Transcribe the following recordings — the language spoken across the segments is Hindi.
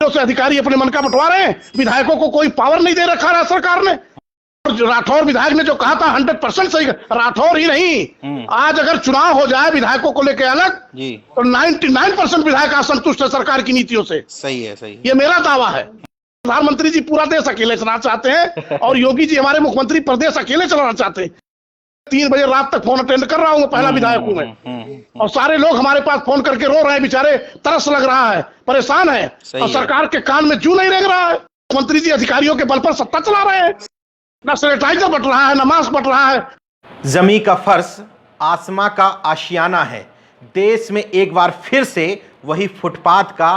से अधिकारी अपने मन का बंटवा रहे हैं, विधायकों को कोई पावर नहीं दे रखा है सरकार ने। राठौर विधायक ने जो कहा था 100% सही, राठौर ही नहीं, आज अगर चुनाव हो जाए विधायकों को लेकर अलग जी, तो 99% विधायक असंतुष्ट है सरकार की नीतियों से। सही है, सही है। ये मेरा दावा है। प्रधानमंत्री जी पूरा देश अकेले चलाना चाहते हैं और योगी जी हमारे मुख्यमंत्री प्रदेश अकेले चलाना चाहते हैं। 3 बजे रात तक फोन अटेंड कर रहा हूँ, पहला विधायक हूँ मैं, और सारे लोग हमारे पास फोन करके रो रहे हैं, बेचारे तरस लग रहा है, परेशान है, और सरकार के कान में जू नहीं लग रहा है। मुख्यमंत्री जी अधिकारियों के बल पर सत्ता चला रहे हैं, न सैनिटाइजर बट रहा है, न मास्क बट रहा है। जमी का फर्श आसमां का आशियाना है। देश में एक बार फिर से वही फुटपाथ का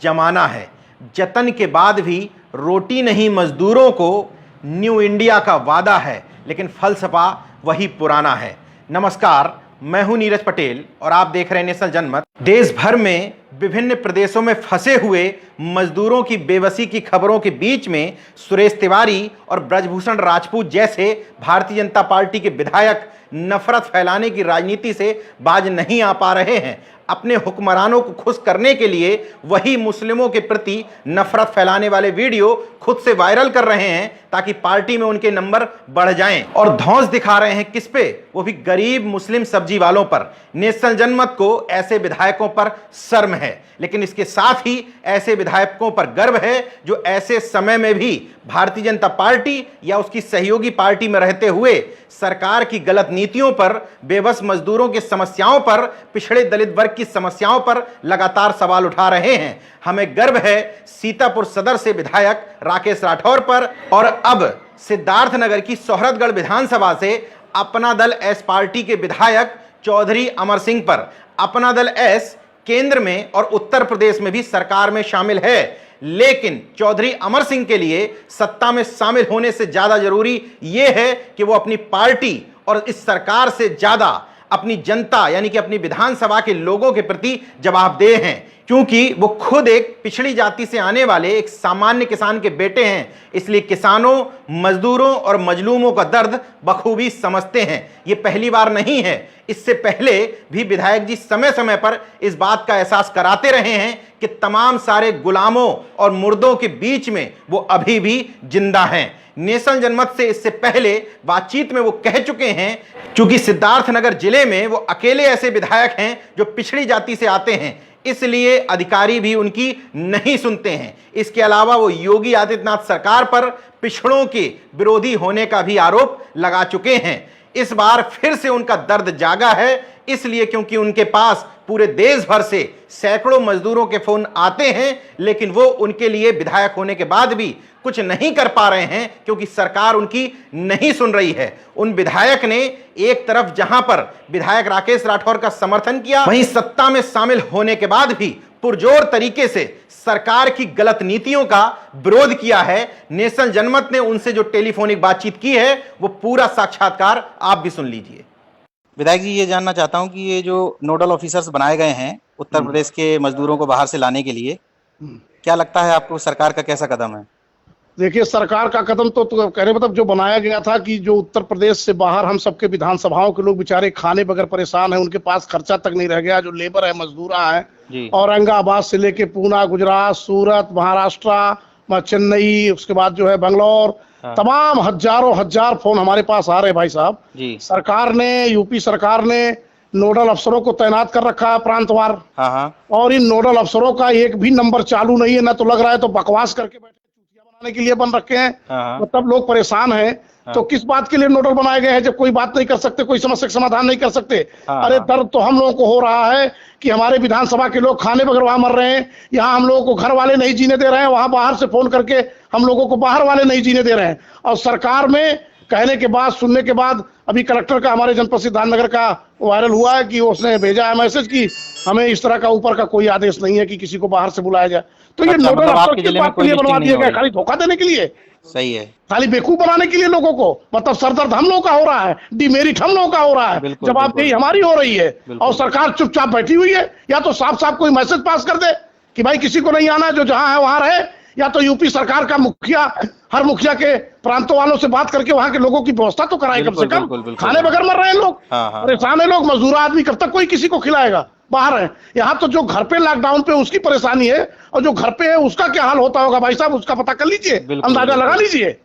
जमाना है। जतन के बाद भी रोटी नहीं मजदूरों को, न्यू इंडिया का वादा है, लेकिन फलसफा वही पुराना है। नमस्कार, मैं हूं नीरज पटेल और आप देख रहे हैं नेशनल जनमत। देश भर में विभिन्न प्रदेशों में फंसे हुए मजदूरों की बेबसी की खबरों के बीच में सुरेश तिवारी और ब्रजभूषण राजपूत जैसे भारतीय जनता पार्टी के विधायक नफरत फैलाने की राजनीति से बाज नहीं आ पा रहे हैं। अपने हुक्मरानों को खुश करने के लिए वही मुस्लिमों के प्रति नफरत फैलाने वाले वीडियो खुद से वायरल कर रहे हैं ताकि पार्टी में उनके नंबर बढ़ जाएं, और धौंस दिखा रहे हैं किस पे, वो भी गरीब मुस्लिम सब्जी वालों पर। नेशनल जनमत को ऐसे विधायकों पर शर्म है, लेकिन इसके साथ ही ऐसे विधायकों पर गर्व है जो ऐसे समय में भी भारतीय जनता पार्टी या उसकी सहयोगी पार्टी में रहते हुए सरकार की गलत नीतियों पर, बेबस मजदूरों की समस्याओं पर, पिछड़े दलित वर्ग की समस्याओं पर लगातार सवाल उठा रहे हैं। हमें गर्व है सीतापुर सदर से विधायक राकेश राठौर पर, और अब सिद्धार्थनगर की सोहरतगढ़ विधानसभा से अपना दल एस पार्टी के विधायक चौधरी अमर सिंह पर। अपना दल एस केंद्र में और उत्तर प्रदेश में भी सरकार में शामिल है, लेकिन चौधरी अमर सिंह के लिए सत्ता में शामिल होने से ज्यादा जरूरी यह है कि वो अपनी पार्टी और इस सरकार से ज्यादा अपनी जनता यानी कि अपनी विधानसभा के लोगों के प्रति जवाबदेह हैं, क्योंकि वो खुद एक पिछड़ी जाति से आने वाले एक सामान्य किसान के बेटे हैं। इसलिए किसानों, मजदूरों और मजलूमों का दर्द बखूबी समझते हैं। ये पहली बार नहीं है, इससे पहले भी विधायक जी समय समय पर इस बात का एहसास कराते रहे हैं कि तमाम सारे गुलामों और मुर्दों के बीच में वो अभी भी जिंदा हैं। नेशनल जनमत से इससे पहले बातचीत में वो कह चुके हैं, क्योंकि सिद्धार्थनगर जिले में वो अकेले ऐसे विधायक हैं जो पिछड़ी जाति से आते हैं, इसलिए अधिकारी भी उनकी नहीं सुनते हैं। इसके अलावा वो योगी आदित्यनाथ सरकार पर पिछड़ों के विरोधी होने का भी आरोप लगा चुके हैं। इस बार फिर से उनका दर्द जागा है, इसलिए क्योंकि उनके पास पूरे देश भर से सैकड़ों मजदूरों के फोन आते हैं, लेकिन वो उनके लिए विधायक होने के बाद भी कुछ नहीं कर पा रहे हैं क्योंकि सरकार उनकी नहीं सुन रही है। उन विधायक ने एक तरफ जहां पर विधायक राकेश राठौर का समर्थन किया, वहीं सत्ता में शामिल होने के बाद भी पुरजोर तरीके से सरकार की गलत नीतियों का विरोध किया है। नेशनल जनमत ने उनसे जो टेलीफोनिक बातचीत की है वो पूरा साक्षात्कार आप भी सुन लीजिए। विधायक जी, ये जानना चाहता हूं कि ये जो नोडल ऑफिसर्स बनाए गए हैं उत्तर प्रदेश के मजदूरों को बाहर से लाने के लिए, क्या लगता है आपको सरकार का कैसा कदम है? देखिए, सरकार का कदम तो कहने मतलब जो बनाया गया था कि जो उत्तर प्रदेश से बाहर हम सबके विधानसभाओं के लोग बेचारे खाने बगैर परेशान हैं, उनके पास खर्चा तक नहीं रह गया, जो लेबर है, मजदूर है, औरंगाबाद से लेके पूना, गुजरात, सूरत, महाराष्ट्र, चेन्नई, उसके बाद जो है बंगलौर, तमाम हजार फोन हमारे पास आ रहे हैं भाई साहब। सरकार ने, यूपी सरकार ने नोडल अफसरों को तैनात कर रखा है प्रांतवार, और इन नोडल अफसरों का एक भी नंबर चालू नहीं है, ना तो लग रहा है तो बकवास करके बैठे बनाने के लिए बन रखे हैं, मतलब लोग परेशान हैं। तो किस बात के लिए नोडल बनाए गए हैं जब कोई बात नहीं कर सकते, कोई समस्या का समाधान नहीं कर सकते? अरे दर्द तो हम लोगों को हो रहा है कि हमारे विधानसभा के लोग खाने बगैर वहां मर रहे हैं, यहाँ हम लोगों को घर वाले नहीं जीने दे रहे हैं, वहां बाहर से फोन करके हम लोगों को बाहर वाले नहीं जीने दे रहे हैं। और सरकार में कहने के बाद, सुनने के बाद, अभी कलेक्टर का हमारे जनपद सिद्धार्थनगर का वायरल हुआ है कि उसने भेजा है मैसेज कि हमें इस तरह का ऊपर का कोई आदेश नहीं है कि किसी को बाहर से बुलाया जाए। तो ये नोडल अफसर किस बात के लिए बनवा दिया गया? खाली धोखा देने के लिए? सही है, खाली बेवकूफ बनाने के लिए लोगों को, मतलब सरदर्द हम लोगों का हो रहा है, डिमेरिट हम लोगों का हो रहा है, जवाबदेही हमारी हो रही है, और सरकार चुपचाप बैठी हुई है। या तो साफ साफ कोई मैसेज पास कर दे कि भाई किसी को नहीं आना, जो जहां है वहां रहे, या तो यूपी सरकार का मुखिया हर मुखिया के प्रांतों वालों से बात करके वहां के लोगों की व्यवस्था तो कराए कम से कम। खाने बगैर मर रहे हैं लोग, परेशान है लोग, मजदूर आदमी कब तक कोई किसी को खिलाएगा, बाहर है। यहाँ तो जो घर पे लॉकडाउन पे उसकी परेशानी है, और जो घर पे है उसका क्या हाल होता होगा भाई साहब, उसका पता कर लीजिए, अंदाजा लगा लीजिए।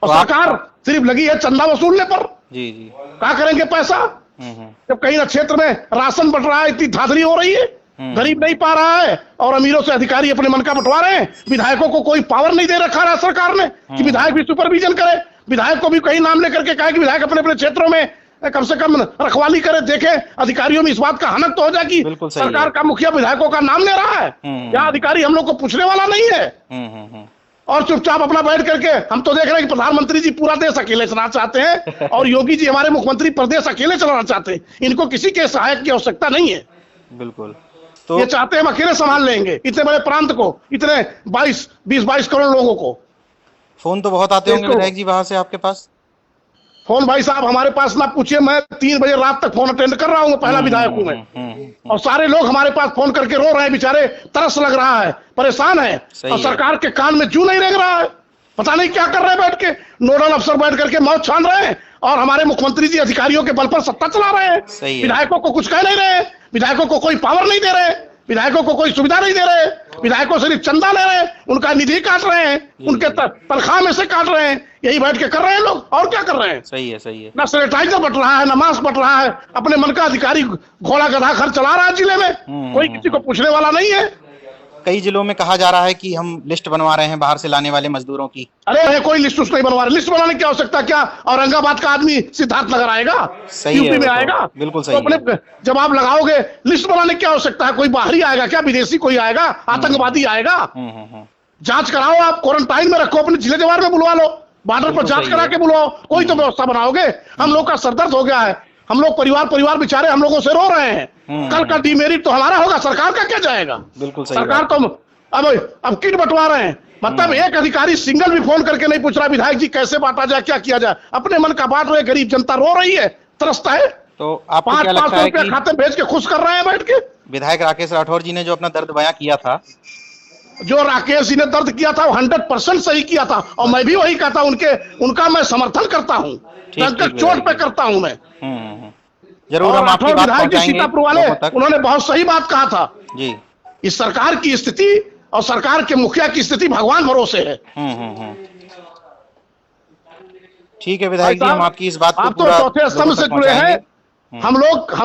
और सरकार सिर्फ लगी है चंदा वसूलने पर। जी जी, क्या करेंगे पैसा, जब कहीं ना क्षेत्र में राशन बंट रहा है, इतनी धांधली हो रही है, गरीब नहीं पा रहा है, और अमीरों से अधिकारी अपने मन का बंटवा रहे हैं। विधायकों को कोई पावर नहीं दे रखा है सरकार ने कि विधायक भी सुपरविजन करे। विधायक को भी कहीं नाम लेकर के कहा कि विधायक अपने अपने क्षेत्रों में कम से कम रखवाली करे, देखे अधिकारियों में इस बात का हनक तो हो जाए कि सरकार का मुखिया विधायकों का नाम ले रहा है, क्या अधिकारी हम लोग को पूछने वाला नहीं है। और चुपचाप अपना बैठ करके हम तो देख रहे हैं कि प्रधानमंत्री जी पूरा देश अकेले चलाना चाहते हैं, और योगी जी हमारे मुख्यमंत्री प्रदेश अकेले चलाना चाहते हैं। इनको किसी के सहायक की आवश्यकता नहीं है। बिल्कुल, तो ये चाहते हैं हम अकेले संभाल लेंगे इतने बड़े प्रांत को, इतने 20-22 करोड़ लोगों को। फोन तो बहुत आते होंगे विधायक जी वहां से आपके पास? फोन भाई साहब हमारे पास ना पूछिए, मैं 3 बजे रात तक फोन अटेंड कर रहा हूँ, पहला विधायक हूँ मैं। और सारे लोग हमारे पास फोन करके रो रहे हैं बेचारे, तरस लग रहा है, परेशान है, और सरकार के कान में जू नहीं रेंग रहा है। पता नहीं क्या कर रहे हैं बैठ के, नोडल अफसर बैठ करके मौत छान रहे हैं, और हमारे मुख्यमंत्री जी अधिकारियों के बल पर सत्ता चला रहे हैं। विधायकों को कुछ कह नहीं रहे, विधायकों को कोई पावर नहीं दे रहे, विधायकों को कोई सुविधा नहीं दे रहे, विधायकों सिर्फ चंदा ले रहे हैं, उनका निधि काट रहे हैं, उनके तनख्वाह में से काट रहे हैं, यही बैठ के कर रहे हैं लोग, और क्या कर रहे हैं। सही है, सही है। ना सैनिटाइजर बट रहा है, ना मास्क बट रहा है, अपने मन का अधिकारी घोड़ा गधा घर चला रहा है जिले में, कोई किसी को पूछने वाला नहीं है। कई जिलों में कहा जा रहा है कि हम लिस्ट बनवा रहे हैं बाहर से लाने वाले मजदूरों की। अरे कोई लिस्ट नहीं बनवा रहे, लिस्ट बनाने की आवश्यकता क्या, औरंगाबाद का आदमी सिद्धार्थनगर आएगा, यूपी में आएगा, बिल्कुल सही। तो अपने जब आप लगाओगे लिस्ट बनाने की आवश्यकता है, कोई बाहरी आएगा क्या, विदेशी कोई आएगा, आतंकवादी आएगा। जांच कराओ, आप क्वारंटाइन में रखो, अपने जिले जवार में बुलवा लो, बॉर्डर पर जांच करा के बुलवाओ, कोई तो व्यवस्था बनाओगे। हम लोग का सरदर्द हो गया है, हम लोग परिवार बेचारे हम लोगों से रो रहे हैं। कल का डीमेरिट तो हमारा होगा, सरकार का क्या जाएगा। बिल्कुल सही। सरकार तो अब किट बंटवा रहे हैं, मतलब एक अधिकारी सिंगल भी फोन करके नहीं पूछ रहा विधायक जी कैसे बांटा जाए, क्या किया जाए, अपने मन का बांट रहे, गरीब जनता रो रही है, तरसता है। तो आपको क्या लगता है कि खाते भेज के खुश कर रहे हैं बैठ के। विधायक राकेश राठौर जी ने जो अपना दर्द बयां किया था, जो राकेश जी ने दर्द किया था वो 100% सही किया था, और मैं भी वही कहता हूं, उनका मैं समर्थन करता हूँ, चोट पे करता हूँ मैं। जरूर हम आपकी बात पहुंचाएंगे। सीतापुर वाले उन्होंने बहुत सही बात कहा था जी, इस सरकार की स्थिति और सरकार के मुखिया की स्थिति भगवान भरोसे है। ठीक है विधायक जी, हम आपकी इस बात को आप तो चौथे स्तंभ से जुड़े हैं, हम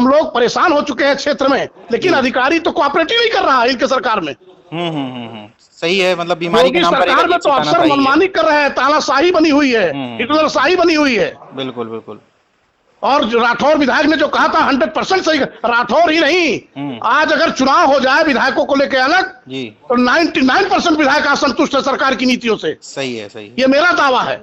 लोग परेशान हो चुके हैं क्षेत्र में, लेकिन अधिकारी तो कोऑपरेटिव नहीं कर रहा है इनके सरकार में। सही है, मतलब बीमारी के नाम पर सरकार में तो अफसर मनमानी कर रहे हैं, तानाशाही बनी हुई है, हिटलरशाही बनी हुई है। बिल्कुल बिल्कुल। और राठौर विधायक ने जो कहा था 100% सही, राठौर ही नहीं, आज अगर चुनाव हो जाए विधायकों को लेकर अलग जी, तो 99% विधायक असंतुष्ट है सरकार की नीतियों से। सही है, सही, ये मेरा दावा है।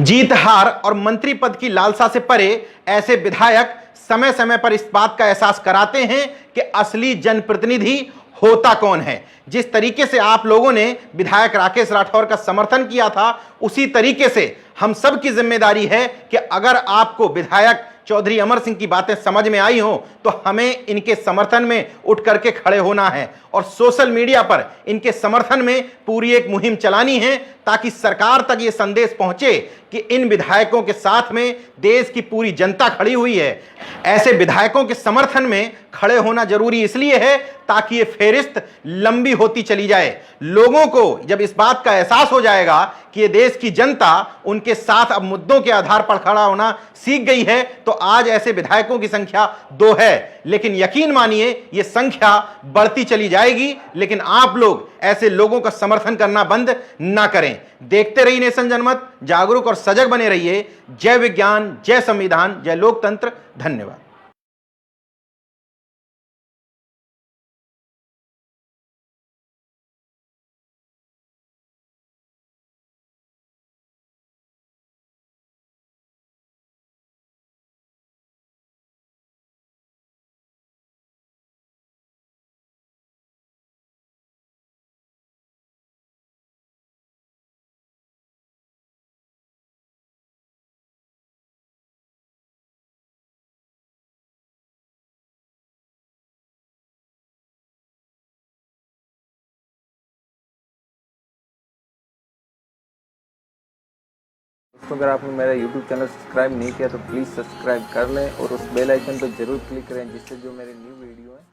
जीत हार और मंत्री पद की लालसा से परे ऐसे विधायक समय समय पर इस बात का एहसास कराते हैं कि असली जनप्रतिनिधि होता कौन है। जिस तरीके से आप लोगों ने विधायक राकेश राठौर का समर्थन किया था, उसी तरीके से हम सब की जिम्मेदारी है कि अगर आपको विधायक चौधरी अमर सिंह की बातें समझ में आई हो तो हमें इनके समर्थन में उठ करके खड़े होना है और सोशल मीडिया पर इनके समर्थन में पूरी एक मुहिम चलानी है, ताकि सरकार तक ये संदेश पहुंचे कि इन विधायकों के साथ में देश की पूरी जनता खड़ी हुई है। ऐसे विधायकों के समर्थन में खड़े होना जरूरी इसलिए है ताकि ये फेरिस्त लंबी होती चली जाए। लोगों को जब इस बात का एहसास हो जाएगा कि ये देश की जनता उनके साथ अब मुद्दों के आधार पर खड़ा होना सीख गई है, तो आज ऐसे विधायकों की संख्या 2 है, लेकिन यकीन मानिए ये संख्या बढ़ती चली जाएगी। लेकिन आप लोग ऐसे लोगों का समर्थन करना बंद ना करें। देखते रहिए नेशन जनमत, जागरूक और सजग बने रहिए। जय विज्ञान, जय संविधान, जय लोकतंत्र। धन्यवाद। दोस्तों अगर आपने मेरा YouTube चैनल सब्सक्राइब नहीं किया तो प्लीज़ सब्सक्राइब कर लें और उस बेल आइकन पर ज़रूर क्लिक करें जिससे जो मेरे न्यू वीडियो है